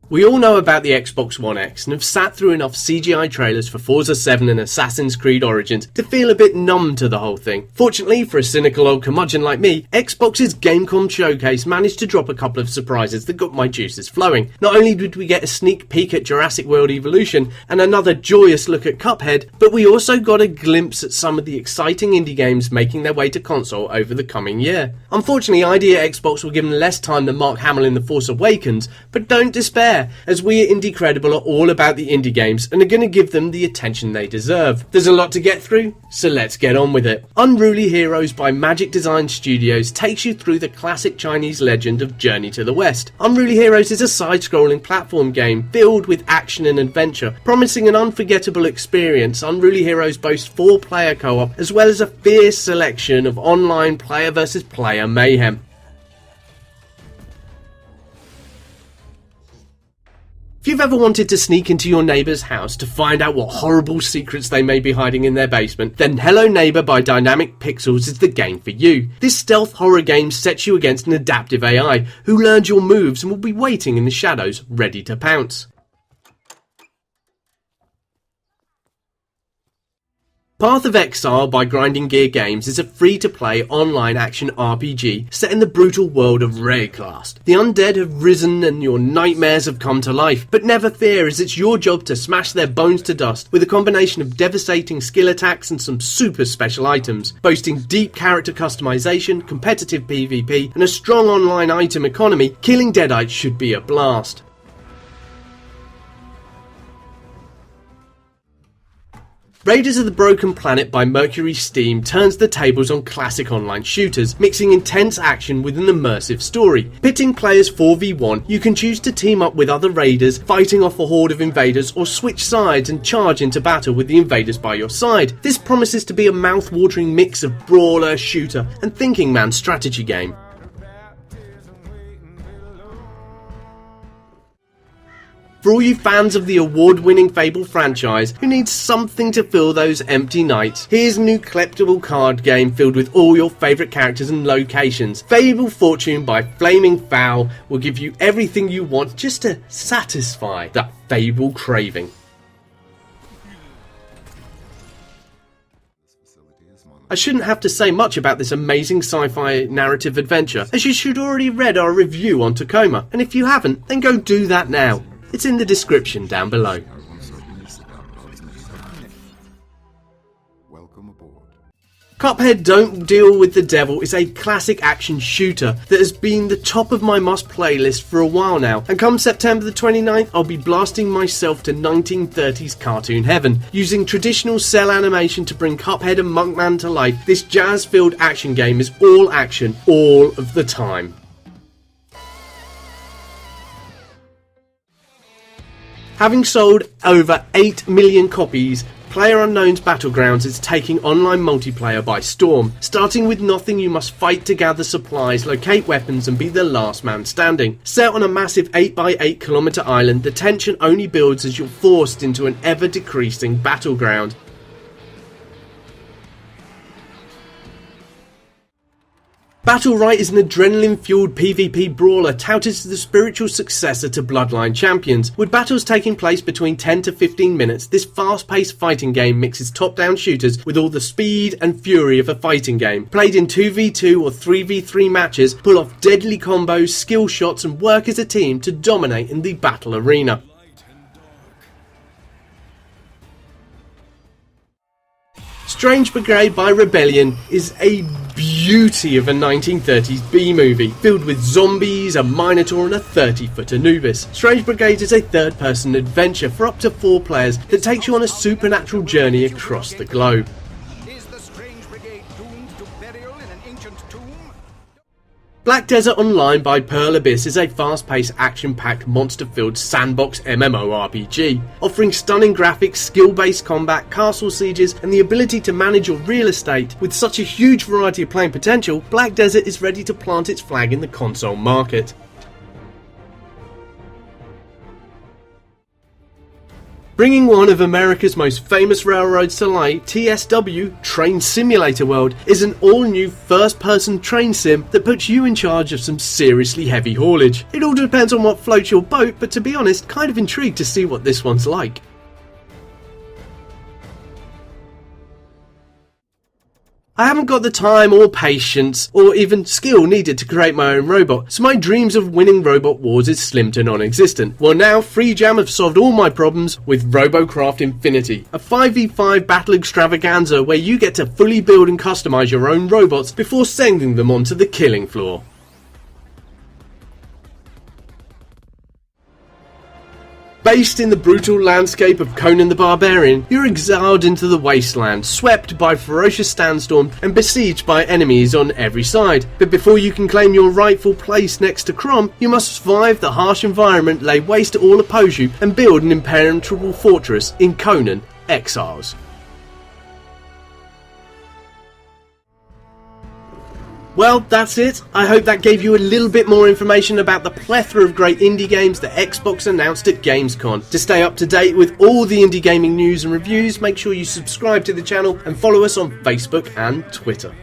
We all know about the Xbox One X and have sat through enough CGI trailers for Forza 7 and Assassin's Creed Origins to feel a bit numb to the whole thing. Fortunately for a cynical old curmudgeon like me, Xbox's Gamescom showcase managed to drop a couple of surprises that got my juices flowing. Not only did we get a sneak peek at Jurassic World Evolution and another joyous look at Cuphead, but we also got a glimpse at some of the exciting indie games making their way to console over the coming year. Unfortunately, ID at Xbox were given less time than Mark Hamill in The Force Awakens, but don't despair, as we at Indie Credible are all about the indie games and are going to give them the attention they deserve. There's a lot to get through, so let's get on with it. Unruly Heroes by Magic Design Studios takes you through the classic Chinese legend of Journey to the West. Unruly Heroes is a side-scrolling platform game filled with action and adventure. Promising an unforgettable experience, Unruly Heroes boasts 4-player co-op as well as a fierce selection of online player versus player mayhem. If you've ever wanted to sneak into your neighbour's house to find out what horrible secrets they may be hiding in their basement, then Hello Neighbour by Dynamic Pixels is the game for you. This stealth horror game sets you against an adaptive AI who learns your moves and will be waiting in the shadows, ready to pounce. Path of Exile by Grinding Gear Games is a free-to-play online action RPG set in the brutal world of Rayclast. The undead have risen and your nightmares have come to life, but never fear, as it's your job to smash their bones to dust with a combination of devastating skill attacks and some super special items. Boasting deep character customization, competitive PvP and a strong online item economy, killing deadites should be a blast. Raiders of the Broken Planet by Mercury Steam turns the tables on classic online shooters, mixing intense action with an immersive story. Pitting players 4v1, you can choose to team up with other raiders, fighting off a horde of invaders, or switch sides and charge into battle with the invaders by your side. This promises to be a mouth-watering mix of brawler, shooter, and thinking man strategy game. For all you fans of the award-winning Fable franchise who need something to fill those empty nights, here's a new collectible card game filled with all your favourite characters and locations. Fable Fortune by Flaming Fowl will give you everything you want just to satisfy that Fable craving. I shouldn't have to say much about this amazing sci-fi narrative adventure, as you should already read our review on TACOMA, and if you haven't, then go do that now. It's in the description down below. Welcome aboard. Cuphead Don't Deal With the Devil is a classic action shooter that has been the top of my must playlist for a while now, and come September the 29th I'll be blasting myself to 1930s cartoon heaven. Using traditional cell animation to bring Cuphead and Monkman to life, this jazz-filled action game is all action, all of the time. Having sold over 8 million copies, PlayerUnknown's Battlegrounds is taking online multiplayer by storm. Starting with nothing, you must fight to gather supplies, locate weapons and be the last man standing. Set on a massive 8x8 kilometre island, the tension only builds as you're forced into an ever decreasing battleground. Battle Right is an adrenaline-fueled PvP brawler touted as the spiritual successor to Bloodline Champions. With battles taking place between 10 to 15 minutes, this fast-paced fighting game mixes top-down shooters with all the speed and fury of a fighting game. Played in 2v2 or 3v3 matches, pull off deadly combos, skill shots and work as a team to dominate in the battle arena. Strange Brigade by Rebellion is a beauty of a 1930s B-movie, filled with zombies, a minotaur and a 30-foot Anubis. Strange Brigade is a third-person adventure for up to 4 players that takes you on a supernatural journey across the globe. Is the Strange Brigade doomed to burial in an ancient tomb? Black Desert Online by Pearl Abyss is a fast-paced, action-packed, monster-filled sandbox MMORPG. Offering stunning graphics, skill-based combat, castle sieges, and the ability to manage your real estate. With such a huge variety of playing potential, Black Desert is ready to plant its flag in the console market. Bringing one of America's most famous railroads to light, TSW, Train Simulator World, is an all-new first-person train sim that puts you in charge of some seriously heavy haulage. It all depends on what floats your boat, but to be honest, kind of intrigued to see what this one's like. I haven't got the time or patience or even skill needed to create my own robot, so my dreams of winning robot wars is slim to non-existent. Well now, FreeJam have solved all my problems with RoboCraft Infinity, a 5v5 battle extravaganza where you get to fully build and customize your own robots before sending them onto the killing floor. Based in the brutal landscape of Conan the Barbarian, you're exiled into the wasteland, swept by ferocious sandstorm and besieged by enemies on every side. But before you can claim your rightful place next to Crom, you must survive the harsh environment, lay waste to all oppose you, and build an impenetrable fortress in Conan Exiles. Well, that's it. I hope that gave you a little bit more information about the plethora of great indie games that Xbox announced at Gamescom. To stay up to date with all the indie gaming news and reviews, make sure you subscribe to the channel and follow us on Facebook and Twitter.